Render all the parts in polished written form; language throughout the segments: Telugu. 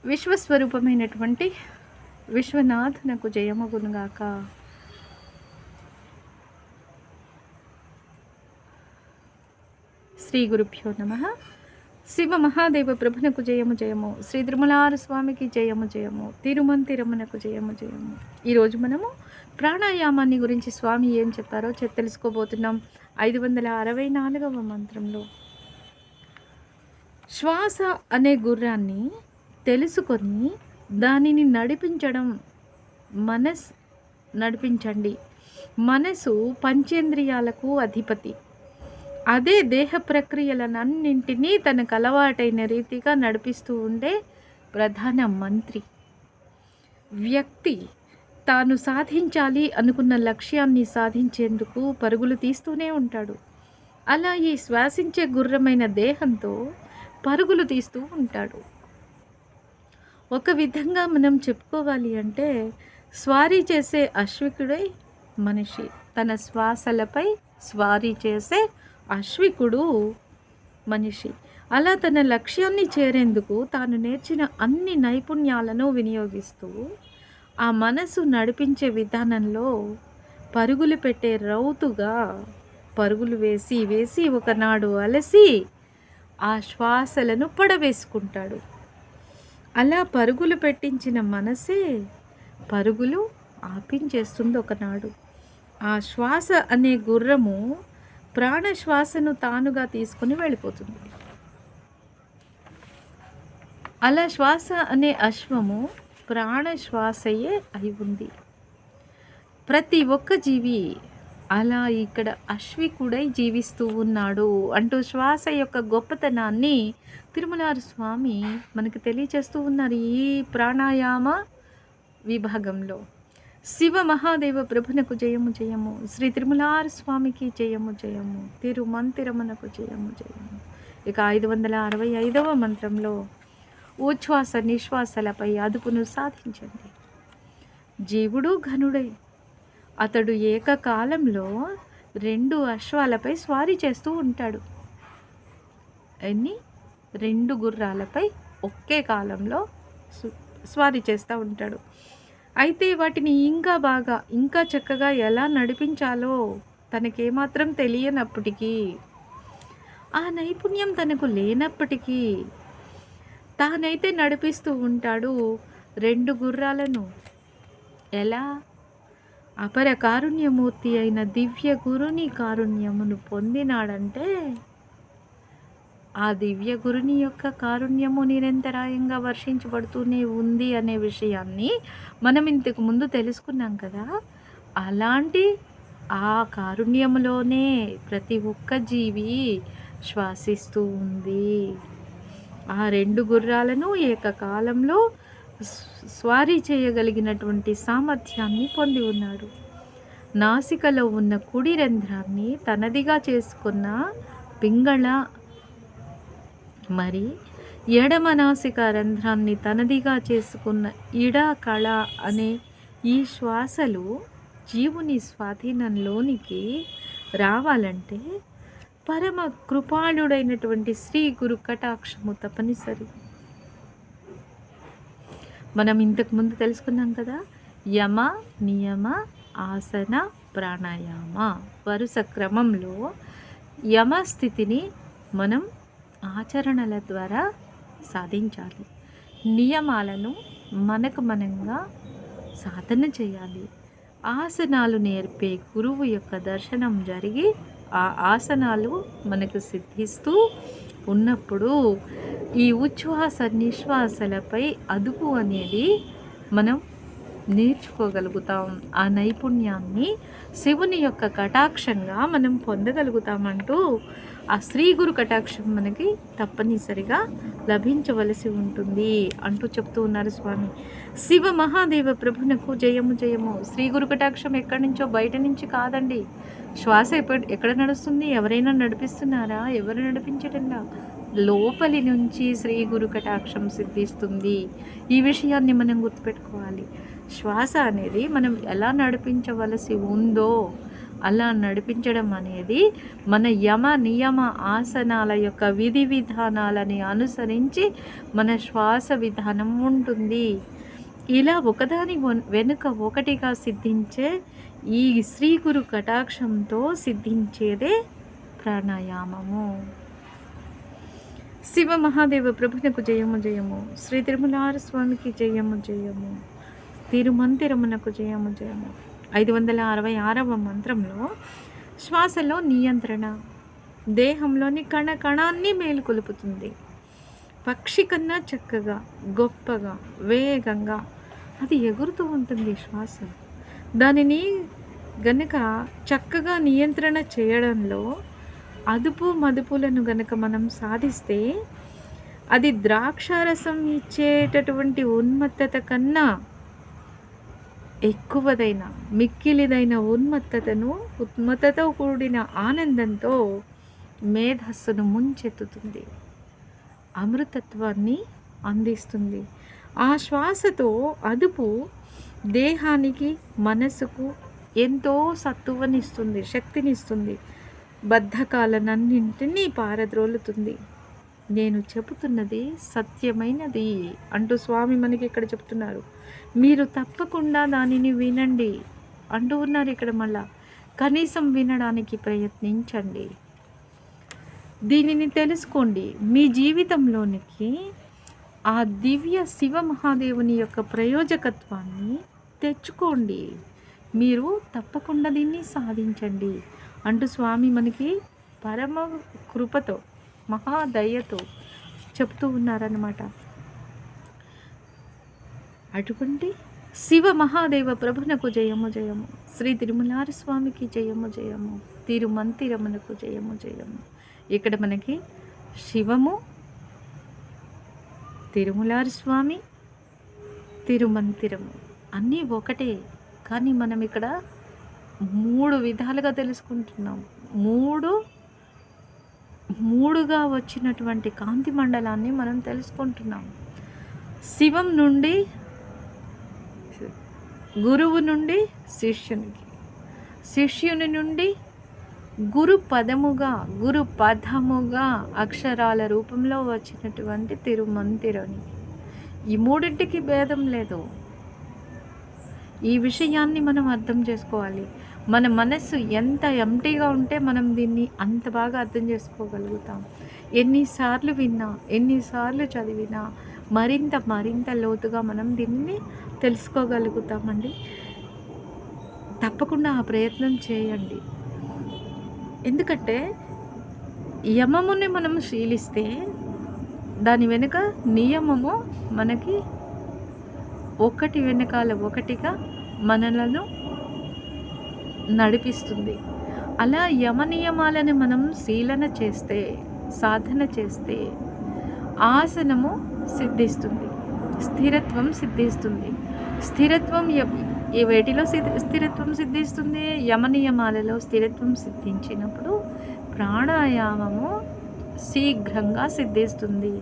విశ్వస్వరూపమైనటువంటి విశ్వనాథునకు జయమగునుగాక. శ్రీ గురుభ్యో నమః. శివ మహాదేవ ప్రభునకు జయము జయము. శ్రీ తిరుమలార స్వామికి జయము జయము. తిరుమంతిరమునకు జయము జయము. ఈరోజు మనము ప్రాణాయామాన్ని గురించి స్వామి ఏం చెప్పారో తెలుసుకోబోతున్నాం. 564వ మంత్రంలో శ్వాస అనే గుర్రాన్ని తెలుసుకొని దానిని నడిపించడం. నడిపించండి. మనసు పంచేంద్రియాలకు అధిపతి. అదే దేహ ప్రక్రియలనన్నింటినీ తనకు అలవాటైన రీతిగా నడిపిస్తూ ఉండే ప్రధాన మంత్రి. వ్యక్తి తాను సాధించాలి అనుకున్న లక్ష్యాన్ని సాధించేందుకు పరుగులు తీస్తూనే ఉంటాడు. అలా ఈ శ్వాసించే గుర్రమైన దేహంతో పరుగులు తీస్తూ ఉంటాడు. ఒక విధంగా మనం చెప్పుకోవాలి అంటే స్వారీ చేసే అశ్వికుడై మనిషి. తన శ్వాసలపై స్వారీ చేసే అశ్వికుడు మనిషి. అలా తన లక్ష్యాన్ని చేరేందుకు తాను నేర్చిన అన్ని నైపుణ్యాలను వినియోగిస్తూ ఆ మనసు నడిపించే విధానంలో పరుగులు పెట్టే రౌతుగా పరుగులు వేసి వేసి ఒకనాడు అలసి ఆ శ్వాసలను పడవేసుకుంటాడు. అలా పరుగులు పెట్టించిన మనసే పరుగులు ఆపించేస్తుంది ఒకనాడు. ఆ శ్వాస అనే గుర్రము ప్రాణశ్వాసను తానుగా తీసుకుని వెళ్ళిపోతుంది. అలా శ్వాస అనే అశ్వము ప్రాణశ్వాసయే అయి ఉంది. ప్రతి ఒక్క జీవి అలా ఇక్కడ అశ్వికుడై జీవిస్తూ ఉన్నాడు అంటూ శ్వాస యొక్క గొప్పతనాన్ని తిరుమలారు స్వామి మనకు తెలియచేస్తూ ఉన్నారు ఈ ప్రాణాయామ విభాగంలో. శివ మహాదేవ ప్రభునకు జయము జయము. శ్రీ తిరుమలారు స్వామికి జయము జయము. తిరుమంతిరమునకు జయము జయము. ఇక 565వ మంత్రంలో ఉచ్ఛ్వాస నిశ్వాసలపై అదుపును సాధించండి. జీవుడు ఘనుడై అతడు ఏకకాలంలో 2 అశ్వాలపై స్వారీ చేస్తూ ఉంటాడు. 2 గుర్రాలపై ఒకే కాలంలో స్వారీ చేస్తూ ఉంటాడు. అయితే వాటిని ఇంకా చక్కగా ఎలా నడిపించాలో తనకేమాత్రం తెలియనప్పటికీ, ఆ నైపుణ్యం తనకు లేనప్పటికీ తానైతే నడిపిస్తూ ఉంటాడు 2 గుర్రాలను. ఎలా? అపర కారుణ్యమూర్తి అయిన దివ్య గురుని కారుణ్యమును పొందినాడంటే ఆ దివ్య గురుని యొక్క కారుణ్యము నిరంతరాయంగా వర్షించబడుతూనే ఉంది అనే విషయాన్ని మనం ఇంతకు ముందు తెలుసుకున్నాం కదా. అలాంటి ఆ కారుణ్యములోనే ప్రతి ఒక్క జీవి శ్వాసిస్తూ ఉంది. ఆ 2 గుర్రాలను ఏకకాలంలో స్వారీ చేయగలిగినటువంటి సామర్థ్యాన్ని పొంది ఉన్నాడు. నాసికలో ఉన్న కుడి రంధ్రాన్ని తనదిగా చేసుకున్న పింగళ, మరి ఎడమ నాసిక రంధ్రాన్ని తనదిగా చేసుకున్న ఇడకళ అనే ఈ శ్వాసలు జీవుని స్వాధీనంలోనికి రావాలంటే పరమ కృపాళుడైనటువంటి శ్రీ గురు కటాక్షము తప్పనిసరి. మనం ఇంతకుముందు తెలుసుకున్నాం కదా, యమ నియమ ఆసన ప్రాణాయామ వరుస క్రమంలో యమ స్థితిని మనం ఆచరణల ద్వారా సాధించాలి. నియమాలను మనంగా సాధన చేయాలి. ఆసనాలు నేర్పే గురువు యొక్క దర్శనం జరిగి ఆ ఆసనాలు మనకు సిద్ధిస్తూ ఉన్నప్పుడు ఈ ఉచ్ఛ్వాస నిశ్వాసలపై అదుపు అనేది మనం నేర్చుకోగలుగుతాం. ఆ నైపుణ్యాన్ని శివుని యొక్క కటాక్షంగా మనం పొందగలుగుతామంటూ ఆ శ్రీ గురు కటాక్షం మనకి తప్పనిసరిగా లభించవలసి ఉంటుంది అంటూ చెప్తూ ఉన్నారు స్వామి. శివ మహాదేవ ప్రభునకు జయము జయము. శ్రీ గురు కటాక్షం ఎక్కడి నుంచో బయట నుంచి కాదండి. శ్వాస ఎక్కడ నడుస్తుంది? ఎవరైనా నడిపిస్తున్నారా? ఎవరు నడిపించటంలా? లోపలి నుంచి శ్రీ గురు కటాక్షం సిద్ధిస్తుంది. ఈ విషయాన్ని మనం గుర్తుపెట్టుకోవాలి. శ్వాస అనేది మనం ఎలా నడిపించవలసి ఉందో అలా నడిపించడం అనేది మన యమ నియమ ఆసనాల యొక్క విధి విధానాలని అనుసరించి మన శ్వాస విధానం ఉంటుంది. ఇలా ఒకదాని వెనుక ఒకటిగా సిద్ధించే ఈ శ్రీ గురు కటాక్షంతో సిద్ధించేదే ప్రాణాయామము. శివ మహాదేవ ప్రభునకు జయము జయము. శ్రీ తిరుమలార స్వామికి జయము జయము. తిరుమంతిరమునకు జయము జయము. 566వ మంత్రంలో శ్వాసలో నియంత్రణ దేహంలోని కణ కణాన్ని మేలుకొలుపుతుంది. పక్షి కన్నా చక్కగా, గొప్పగా, వేగంగా అది ఎగురుతూ ఉంటుంది శ్వాస. దానిని గనక చక్కగా నియంత్రణ చేయడంలో అదుపు మదుపులను గనక మనం సాధిస్తే అది ద్రాక్షారసం ఇచ్చేటటువంటి ఉన్మత్తత కన్నా ఎక్కువదైన మిక్కిలిదైన ఉన్మత్తతో కూడిన ఆనందంతో మేధస్సును ముంచెత్తుతుంది, అమృతత్వాన్ని అందిస్తుంది. ఆ శ్వాసతో అదుపు దేహానికి మనసుకు ఎంతో సత్తువనిస్తుంది, శక్తినిస్తుంది, బద్ధకాలనన్నింటినీ పారద్రోలుతుంది. నేను చెబుతున్నది సత్యమైనది అంటూ స్వామి మనకి ఇక్కడ చెప్తున్నారు. మీరు తప్పకుండా దానిని వినండి అంటూ ఉన్నారు ఇక్కడ. మళ్ళా కనీసం వినడానికి ప్రయత్నించండి, దీనిని తెలుసుకోండి. మీ జీవితంలోనికి ఆ దివ్య శివ మహాదేవుని యొక్క ప్రయోజకత్వాన్ని తెచ్చుకోండి. మీరు తప్పకుండా దీన్ని సాధించండి అంటూ స్వామి మనకి పరమ కృపతో మహాదయతో చెప్తూ ఉన్నారన్నమాట. అటువంటి శివ మహాదేవ ప్రభునకు జయము జయము. శ్రీ తిరుమలార స్వామికి జయము జయము. తిరుమంతిరమునకు జయము జయము. ఇక్కడ మనకి శివము, తిరుమలార స్వామి, తిరుమంతిరము అన్నీ ఒకటే. కానీ మనం ఇక్కడ 3 విధాలుగా తెలుసుకుంటున్నాం. మూడుగా వచ్చినటువంటి కాంతి మండలాన్ని మనం తెలుసుకుంటున్నాం. శివం నుండి గురువు నుండి శిష్యునికి, శిష్యుని నుండి గురు పదముగా అక్షరాల రూపంలో వచ్చినటువంటి తిరుమంతిరని. ఈ మూడింటికి భేదం లేదు. ఈ విషయాన్ని మనం అర్థం చేసుకోవాలి. మన మనస్సు ఎంత ఎంటీగా ఉంటే మనం దీన్ని అంత బాగా అర్థం చేసుకోగలుగుతాం. ఎన్నిసార్లు విన్నా, ఎన్నిసార్లు చదివినా మరింత లోతుగా మనం దీన్ని తెలుసుకోగలుగుతామండి. తప్పకుండా ఆ ప్రయత్నం చేయండి. ఎందుకంటే యమముని మనం శీలిస్తే దాని వెనుక నియమము మనకి ఒకటి వెనకాల ఒకటిగా మనలను నడిపిస్తుంది. అలా యమ నియమాలను మనం శీలన చేస్తే, సాధన చేస్తే ఆసనము సిద్ధిస్తుంది, స్థిరత్వం సిద్ధిస్తుంది. స్థిరత్వం వేటిలో స్థిరత్వం సిద్ధిస్తుంది? యమ నియమాలలో స్థిరత్వం సిద్ధించినప్పుడు ప్రాణాయామము శీఘ్రంగా సిద్ధిస్తుంది.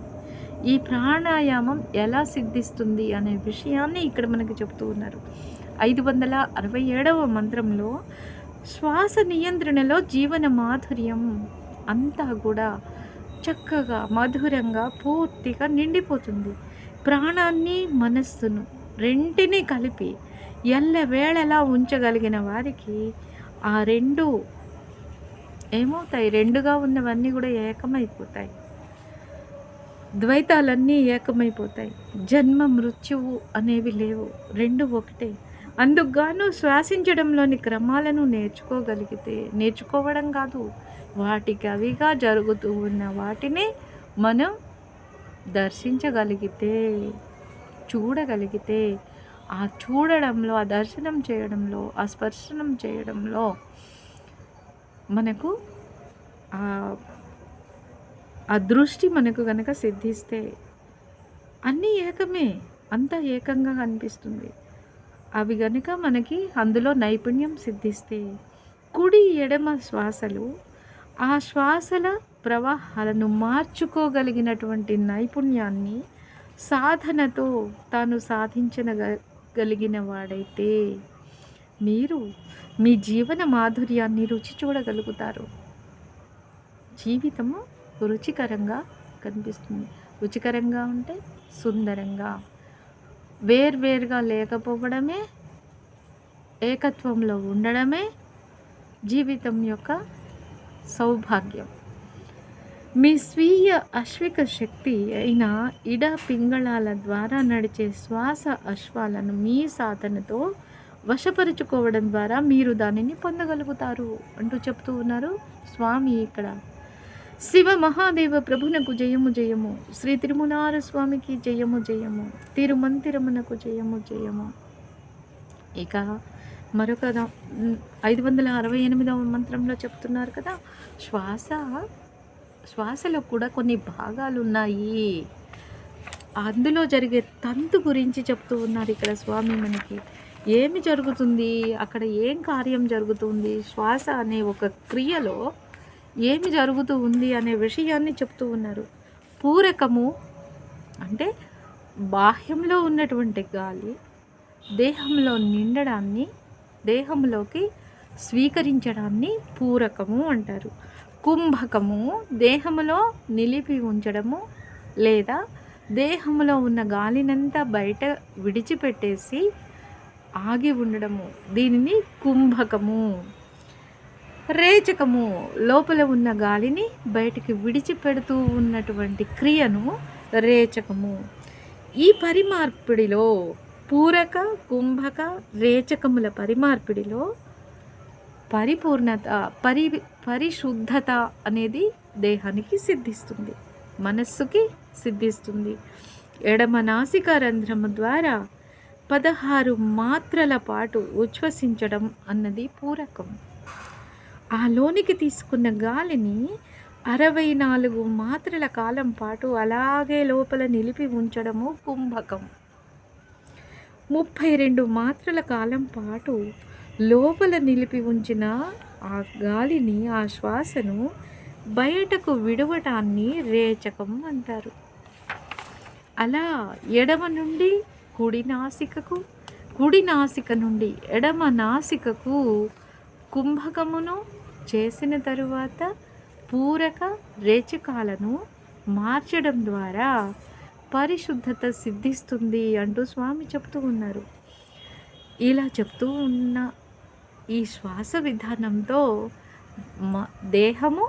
ఈ ప్రాణాయామం ఎలా సిద్ధిస్తుంది అనే విషయాన్ని ఇక్కడ మనకి చెప్తూ ఉన్నారు. 567వ మంత్రంలో శ్వాస నియంత్రణలో జీవన మాధుర్యం అంతా కూడా చక్కగా మధురంగా పూర్తిగా నిండిపోతుంది. ప్రాణాన్ని మనస్సును రెంటిని కలిపి ఎల్లవేళలా ఉంచగలిగిన వారికి ఆ రెండు ఏమవుతాయి? రెండుగా ఉన్నవన్నీ కూడా ఏకమైపోతాయి. ద్వైతాలన్నీ ఏకమైపోతాయి. జన్మ మృత్యువు అనేవి లేవు, రెండు ఒకటే. అందుకుగాను శ్వాసించడంలోని క్రమాలను నేర్చుకోవడం కాదు, వాటికి అవిగా జరుగుతూ ఉన్న వాటిని మనం దర్శించగలిగితే, చూడగలిగితే, ఆ చూడడంలో, ఆ దర్శనం చేయడంలో, ఆ స్పర్శనం చేయడంలో మనకు ఆ దృష్టి మనకు కనుక సిద్ధిస్తే అన్నీ ఏకమే, అంతా ఏకంగా కనిపిస్తుంది. అవి గనుక మనకి అందులో నైపుణ్యం సిద్ధిస్తే కుడి ఎడమ శ్వాసలు, ఆ శ్వాసల ప్రవాహాలను మార్చుకోగలిగినటువంటి నైపుణ్యాన్ని సాధనతో తాను సాధించగలిగిన వాడైతే మీరు మీ జీవన మాధుర్యాన్ని రుచి చూడగలుగుతారు. జీవితము రుచికరంగా కనిపిస్తుంది. రుచికరంగా ఉంటే సుందరంగా, వేర్వేరుగా లేకపోవడమే, ఏకత్వంలో ఉండడమే జీవితం యొక్క సౌభాగ్యం. మీ స్వీయ అశ్విక శక్తి అయిన ఇడ పింగళాల ద్వారా నడిచే శ్వాస అశ్వాలను మీ సాధనతో వశపరుచుకోవడం ద్వారా మీరు దానిని పొందగలుగుతారు అంటూ చెప్తూ ఉన్నారు స్వామి ఇక్కడ. శివ మహాదేవ ప్రభునకు జయము జయము, శ్రీ తిరుమలార స్వామికి జయము జయము, తిరుమంతిరమునకు జయము జయము. ఇక మరొక 568వ మంత్రంలో చెప్తున్నారు కదా, శ్వాసలో కూడా కొన్ని భాగాలు ఉన్నాయి. అందులో జరిగే తంతు గురించి చెప్తూ ఉన్నారు ఇక్కడ స్వామి మనకి. ఏమి జరుగుతుంది అక్కడ, ఏం కార్యం జరుగుతుంది, శ్వాస అనే ఒక క్రియలో ఏమి జరుగుతూ ఉంది అనే విషయాన్ని చెప్తూ ఉన్నారు. పూరకము అంటే బాహ్యంలో ఉన్నటువంటి గాలి దేహంలో నిండడాన్ని, దేహంలోకి స్వీకరించడాన్ని పూరకము అంటారు. కుంభకము దేహంలో నిలిపి ఉంచడము లేదా దేహంలో ఉన్న గాలినంతా బయట విడిచిపెట్టేసి ఆగి ఉండడము, దీనిని కుంభకము. రేచకము లోపల ఉన్న గాలిని బయటికి విడిచిపెడుతూ ఉన్నటువంటి క్రియను రేచకము. ఈ పరిమార్పిడిలో పూరక, కుంభక, రేచకముల పరిమార్పిడిలో పరిపూర్ణత, పరిశుద్ధత అనేది దేహానికి సిద్ధిస్తుంది, మనస్సుకి సిద్ధిస్తుంది. ఎడమ నాసికా రంధ్రము ద్వారా 16 మాత్రల పాటు ఉచ్ఛ్వసించడం అన్నది పూరకం. ఆ లోనికి తీసుకున్న గాలిని 64 మాత్రల కాలం పాటు అలాగే లోపల నిలిపి ఉంచడము కుంభకం. 32 మాత్రల కాలం పాటు లోపల నిలిపి ఉంచిన ఆ గాలిని, ఆ శ్వాసను బయటకు విడవటాన్ని రేచకం అంటారు. అలా ఎడమ నుండి కుడి నాసికకు, కుడి నాసిక నుండి ఎడమ నాసికకు కుంభకమును చేసిన తరువాత పూరక రేచకాలను మార్చడం ద్వారా పరిశుద్ధత సిద్ధిస్తుంది అంటూ స్వామి చెప్తూ ఉన్నారు. ఇలా చెప్తూ ఉన్న ఈ శ్వాస విధానంతో దేహము,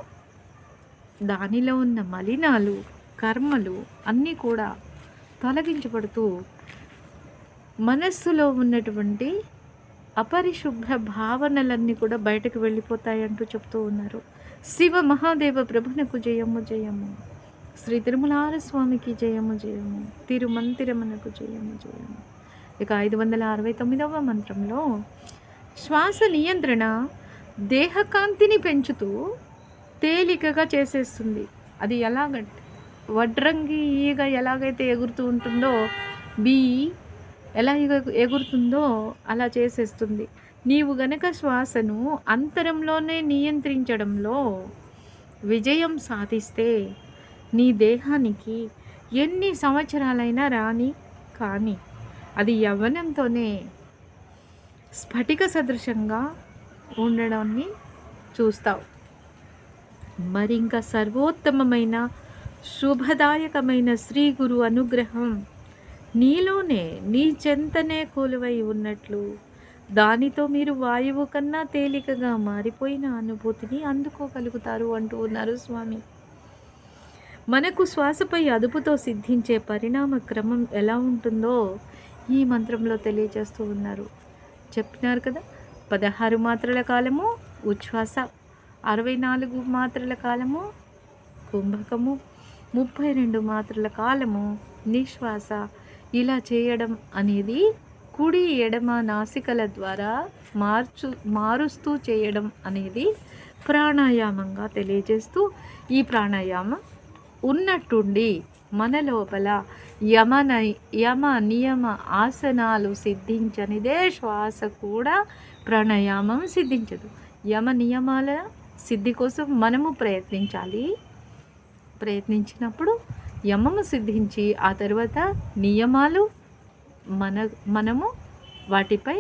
దానిలో ఉన్న మలినాలు, కర్మలు అన్నీ కూడా తొలగించబడుతూ మనస్సులో ఉన్నటువంటి అపరిశుభ్ర భావనలన్నీ కూడా బయటకు వెళ్ళిపోతాయంటూ చెప్తూ ఉన్నారు. శివ మహాదేవ ప్రభునకు జయము జయము, శ్రీ తిరుమలార స్వామికి జయము జయము, తిరుమంతిరమునకు జయము జయము. ఇక 569వ మంత్రంలో శ్వాస నియంత్రణ దేహకాంతిని పెంచుతూ తేలికగా చేసేస్తుంది. అది ఎలాగంటే వడ్రంగి ఈగ ఎలాగైతే ఎగురుతూ ఉంటుందో, బీ ఎలా ఎగురుతుందో అలా చేసేస్తుంది. నీవు గనక శ్వాసను అంతరంలోనే నియంత్రించడంలో విజయం సాధిస్తే నీ దేహానికి ఎన్ని సంవత్సరాలైనా రాని కానీ అది యవ్వనంతోనే స్ఫటిక సదృశంగా ఉండడాన్ని చూస్తావు. మరింక సర్వోత్తమమైన శుభదాయకమైన శ్రీ గురు అనుగ్రహం నీలోనే, నీ చెంతనే కొలువై ఉన్నట్లు దానితో మీరు వాయువు కన్నా తేలికగా మారిపోయిన అనుభూతిని అందుకోగలుగుతారు అంటూ ఉన్నారు స్వామి. మనకు శ్వాసపై అదుపుతో సిద్ధించే పరిణామ క్రమం ఎలా ఉంటుందో ఈ మంత్రంలో తెలియజేస్తూ ఉన్నారు. చెప్పినారు కదా, 16 మాత్రల కాలము ఉచ్ఛ్వాస, 64 మాత్రల కాలము కుంభకము, 32 మాత్రల కాలము నిశ్వాస. ఇలా చేయడం అనేది కుడి ఎడమ నాసికల ద్వారా మారుస్తూ చేయడం అనేది ప్రాణాయామంగా తెలియజేస్తూ, ఈ ప్రాణాయామం ఉన్నట్టుండి మన లోపల యమ నియమ ఆసనాలు సిద్ధించనిదే శ్వాస కూడా ప్రాణాయామం సిద్ధించదు. యమ నియమాల సిద్ధి కోసం మనము ప్రయత్నించాలి. ప్రయత్నించినప్పుడు యమము సిద్ధించి ఆ తర్వాత నియమాలు మనము వాటిపై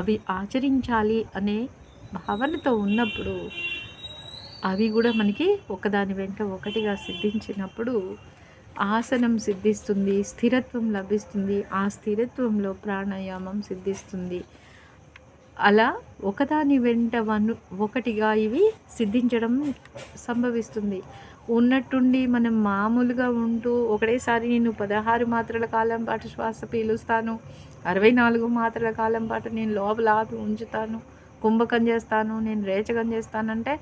అవి ఆచరించాలి అనే భావనతో ఉన్నప్పుడు అవి కూడా మనకి ఒకదాని వెంట ఒకటిగా సిద్ధించినప్పుడు ఆసనం సిద్ధిస్తుంది, స్థిరత్వం లభిస్తుంది. ఆ స్థిరత్వంలో ప్రాణాయామం సిద్ధిస్తుంది. అలా ఒకదాని వెంట ఒకటిగా ఇవి సిద్ధించడం సంభవిస్తుంది. ఉన్నట్టుండి మనం మామూలుగా ఉంటూ ఒకటేసారి నేను 16 మాత్రల కాలం పాటు శ్వాస పీలుస్తాను, 64 మాత్రల కాలం పాటు నేను లోపల ఆపి ఉంచుతాను, కుంభకం చేస్తాను, నేను రేచకం చేస్తానంటే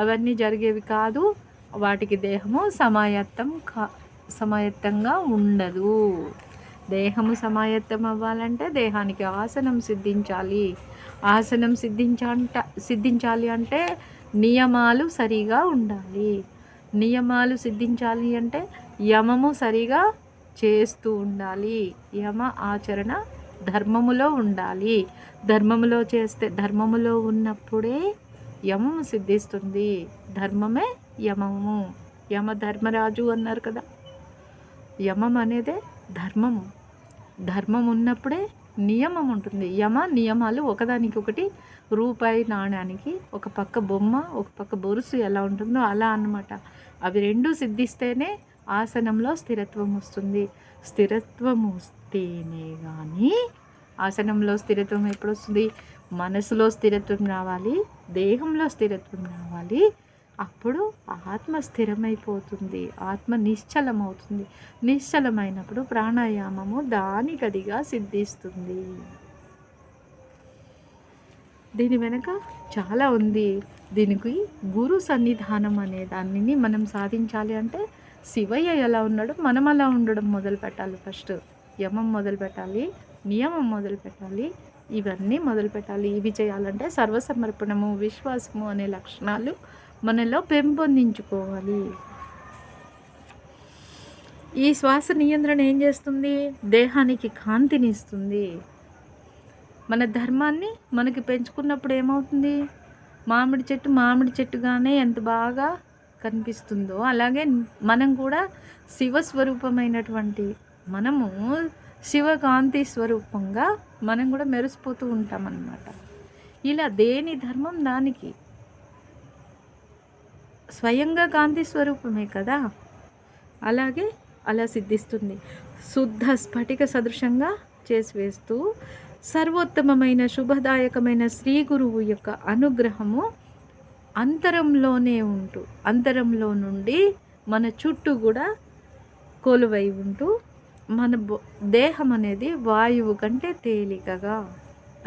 అవన్నీ జరిగేవి కాదు. వాటికి దేహము సమాయత్తంగా ఉండదు. దేహము సమాయత్తం అవ్వాలంటే దేహానికి ఆసనం సిద్ధించాలి. ఆసనం సిద్ధించాలి అంటే నియమాలు సరిగా ఉండాలి. నియమాలు సిద్ధించాలి అంటే యమము సరిగా చేస్తూ ఉండాలి. యమ ఆచరణ ధర్మములో ఉండాలి. ధర్మములో చేస్తే, ధర్మములో ఉన్నప్పుడే యమము సిద్ధిస్తుంది. ధర్మమే యమము. యమ ధర్మరాజు అన్నారు కదా. యమం అనేదే ధర్మము. ధర్మం ఉన్నప్పుడే నియమం ఉంటుంది. యమ నియమాలు ఒకదానికొకటి, రూపాయి నాణ్యానికి ఒక పక్క బొమ్మ ఒక పక్క బొరుసు ఎలా ఉంటుందో అలా అన్నమాట. అవి రెండు సిద్ధిస్తేనే ఆసనంలో స్థిరత్వం వస్తుంది. స్థిరత్వం వస్తేనే కానీ ఆసనంలో స్థిరత్వం ఎప్పుడు వస్తుంది? మనసులో స్థిరత్వం రావాలి, దేహంలో స్థిరత్వం రావాలి. అప్పుడు ఆత్మ స్థిరమైపోతుంది, ఆత్మ నిశ్చలమవుతుంది. నిశ్చలమైనప్పుడు ప్రాణాయామము దానికదిగా సిద్ధిస్తుంది. దీని వెనక చాలా ఉంది. దీనికి గురు సన్నిధానం అనే దానిని మనం సాధించాలి అంటే శివయ్య ఎలా ఉన్నాడో మనం అలా ఉండడం మొదలు పెట్టాలి. ఫస్ట్ యమం మొదలు పెట్టాలి, నియమం మొదలు పెట్టాలి, ఇవన్నీ మొదలు పెట్టాలి. ఇవి చేయాలంటే సర్వసమర్పణము, విశ్వాసము అనే లక్షణాలు మనలో పెంపొందించుకోవాలి. ఈ శ్వాస నియంత్రణ ఏం చేస్తుంది? దేహానికి కాంతినిస్తుంది. మన ధర్మాన్ని మనకి పెంచుకున్నప్పుడు ఏమవుతుంది? మామిడి చెట్టుగానే ఎంత బాగా కనిపిస్తుందో అలాగే మనం కూడా శివస్వరూపమైనటువంటి మనము శివకాంతి స్వరూపంగా మనం కూడా మెరిసిపోతూ ఉంటామన్నమాట. ఇలా దేని ధర్మం దానికి. స్వయంగా కాంతి స్వరూపమే కదా. అలాగే అలా సిద్ధిస్తుంది. శుద్ధ స్ఫటిక సదృశంగా చేసివేస్తూ సర్వోత్తమమైన శుభదాయకమైన శ్రీ గురువు యొక్క అనుగ్రహము అంతరంలోనే ఉంటూ, అంతరంలో నుండి మన చుట్టూ కూడా కొలువై ఉంటూ మన దేహం అనేది వాయువు కంటే తేలికగా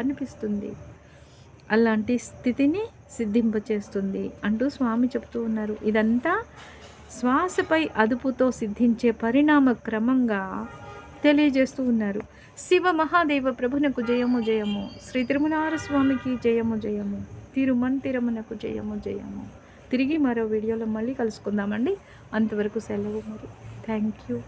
అనిపిస్తుంది. అలాంటి స్థితిని సిద్ధింపచేస్తుంది అంటూ స్వామి చెప్తూ ఉన్నారు. ఇదంతా శ్వాసపై అదుపుతో సిద్ధించే పరిణామ క్రమంగా తెలియజేస్తూ ఉన్నారు. శివ మహాదేవ ప్రభునకు జయము జయము, శ్రీ తిరుమలార స్వామికి జయము జయము, తిరుమనకు జయము జయము. తిరిగి మరో వీడియోలో మళ్ళీ కలుసుకుందామండి. అంతవరకు సెలవు మరి. Thank you.